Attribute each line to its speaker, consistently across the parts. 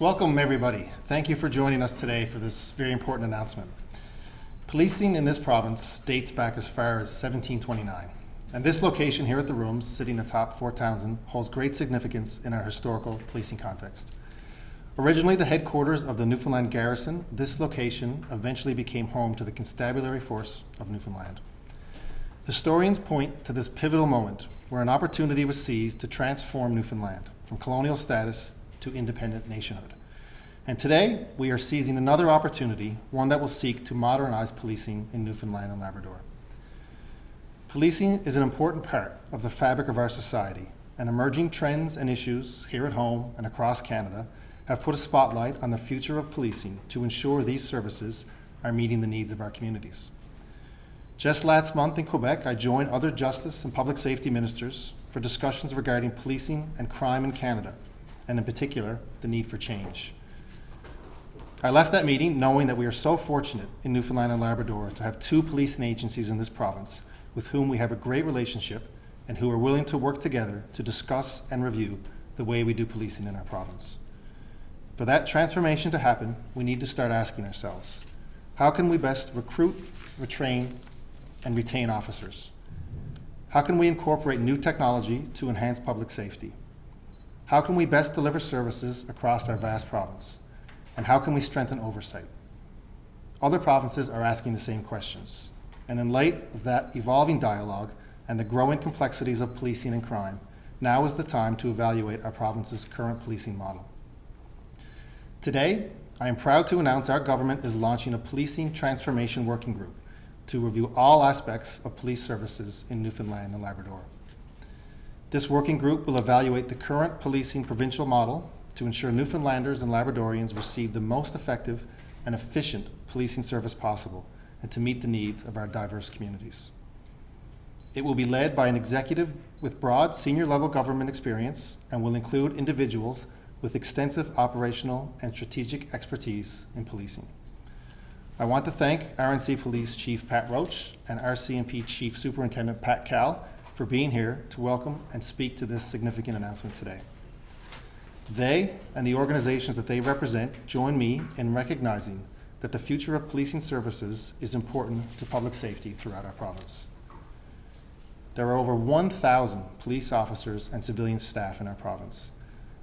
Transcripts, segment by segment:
Speaker 1: Welcome everybody. Thank you for joining us today for this very important announcement. Policing in this province dates back as far as 1729, and this location here at the Rooms, sitting atop Fort Townsend, holds great significance in our historical policing context. Originally the headquarters of the Newfoundland garrison, this location eventually became home to the Constabulary Force of Newfoundland. Historians point to this pivotal moment where an opportunity was seized to transform Newfoundland from colonial status to independent nationhood. And today, we are seizing another opportunity, one that will seek to modernize policing in Newfoundland and Labrador. Policing is an important part of the fabric of our society, and emerging trends and issues here at home and across Canada have put a spotlight on the future of policing to ensure these services are meeting the needs of our communities. Just last month in Quebec, I joined other justice and public safety ministers for discussions regarding policing and crime in Canada, and in particular, the need for change. I left that meeting knowing that we are so fortunate in Newfoundland and Labrador to have two policing agencies in this province with whom we have a great relationship and who are willing to work together to discuss and review the way we do policing in our province. For that transformation to happen, we need to start asking ourselves, how can we best recruit, retrain, and retain officers? How can we incorporate new technology to enhance public safety? How can we best deliver services across our vast province? And how can we strengthen oversight? Other provinces are asking the same questions. And in light of that evolving dialogue and the growing complexities of policing and crime, now is the time to evaluate our province's current policing model. Today, I am proud to announce our government is launching a policing transformation working group to review all aspects of police services in Newfoundland and Labrador. This working group will evaluate the current policing provincial model to ensure Newfoundlanders and Labradorians receive the most effective and efficient policing service possible and to meet the needs of our diverse communities. It will be led by an executive with broad senior level government experience and will include individuals with extensive operational and strategic expertise in policing. I want to thank RNC Police Chief Pat Roach and RCMP Chief Superintendent Pat Cal for being here to welcome and speak to this significant announcement today. They and the organizations that they represent join me in recognizing that the future of policing services is important to public safety throughout our province. There are over 1,000 police officers and civilian staff in our province,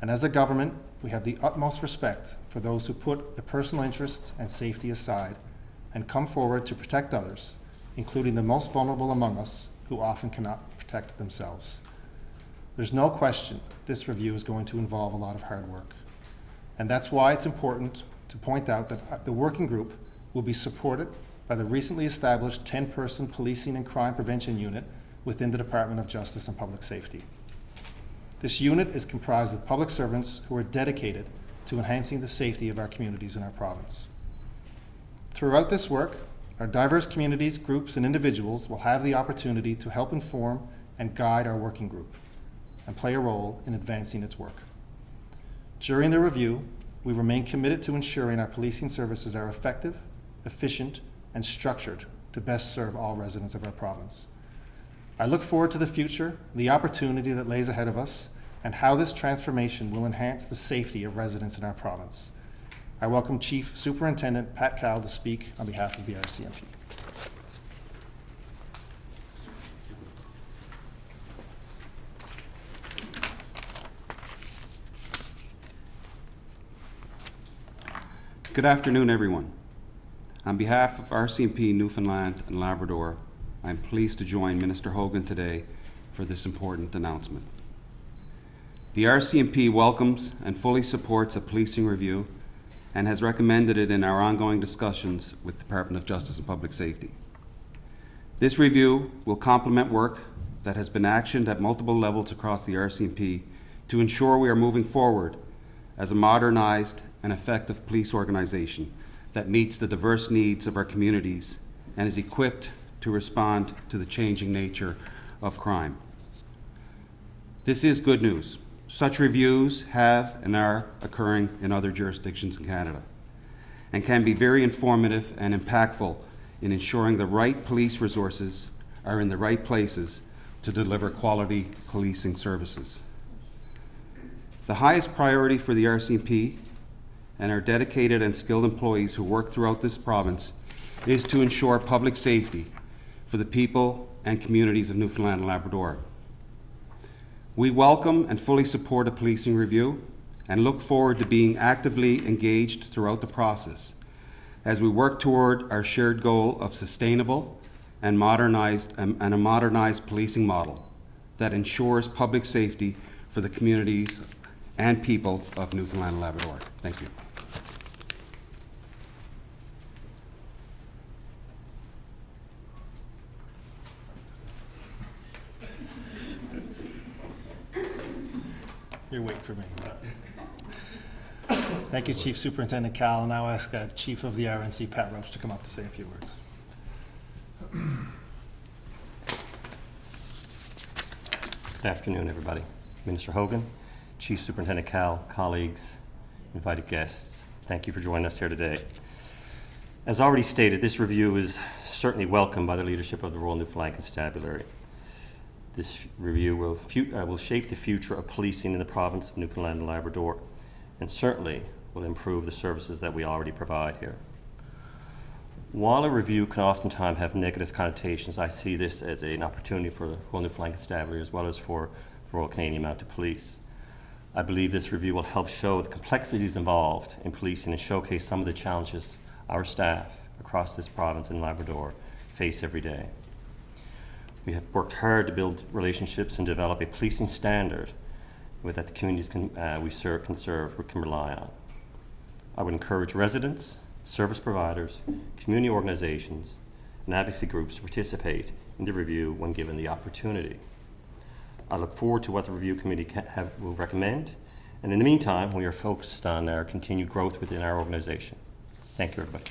Speaker 1: and as a government, we have the utmost respect for those who put their personal interests and safety aside and come forward to protect others, including the most vulnerable among us who often cannot protect themselves. There's no question this review is going to involve a lot of hard work. And that's why it's important to point out that the working group will be supported by the recently established 10-person policing and crime prevention unit within the Department of Justice and Public Safety. This unit is comprised of public servants who are dedicated to enhancing the safety of our communities in our province. Throughout this work, our diverse communities, groups, and individuals will have the opportunity to help inform and guide our working group and play a role in advancing its work. During the review, we remain committed to ensuring our policing services are effective, efficient, and structured to best serve all residents of our province. I look forward to the future, the opportunity that lays ahead of us, and how this transformation will enhance the safety of residents in our province. I welcome Chief Superintendent Pat Cal to speak on behalf of the RCMP.
Speaker 2: Good afternoon, everyone. On behalf of RCMP Newfoundland and Labrador, I'm pleased to join Minister Hogan today for this important announcement. The RCMP welcomes and fully supports a policing review and has recommended it in our ongoing discussions with the Department of Justice and Public Safety. This review will complement work that has been actioned at multiple levels across the RCMP to ensure we are moving forward as a modernized and effective police organization that meets the diverse needs of our communities and is equipped to respond to the changing nature of crime. This is good news. Such reviews have and are occurring in other jurisdictions in Canada and can be very informative and impactful in ensuring the right police resources are in the right places to deliver quality policing services. The highest priority for the RCMP and our dedicated and skilled employees who work throughout this province is to ensure public safety for the people and communities of Newfoundland and Labrador. We welcome and fully support a policing review and look forward to being actively engaged throughout the process as we work toward our shared goal of sustainable and a modernized policing model that ensures public safety for the communities and people of Newfoundland and Labrador. Thank you.
Speaker 1: You're waiting for me. Thank you, Chief Superintendent Cal, and I'll ask Chief of the RNC, Pat Roach, to come up to say a few words.
Speaker 3: Good afternoon, everybody. Minister Hogan, Chief Superintendent Cal, colleagues, invited guests, thank you for joining us here today. As already stated, this review is certainly welcomed by the leadership of the Royal Newfoundland Constabulary. This review will shape the future of policing in the province of Newfoundland and Labrador, and certainly will improve the services that we already provide here. While a review can oftentimes have negative connotations, I see this as an opportunity for the Royal Newfoundland Constabulary as well as for the Royal Canadian Mounted Police. I believe this review will help show the complexities involved in policing and showcase some of the challenges our staff across this province in Labrador face every day. We have worked hard to build relationships and develop a policing standard that the communities can rely on. I would encourage residents, service providers, community organizations, and advocacy groups to participate in the review when given the opportunity. I look forward to what the review committee will recommend, and in the meantime, we are focused on our continued growth within our organization. Thank you, everybody.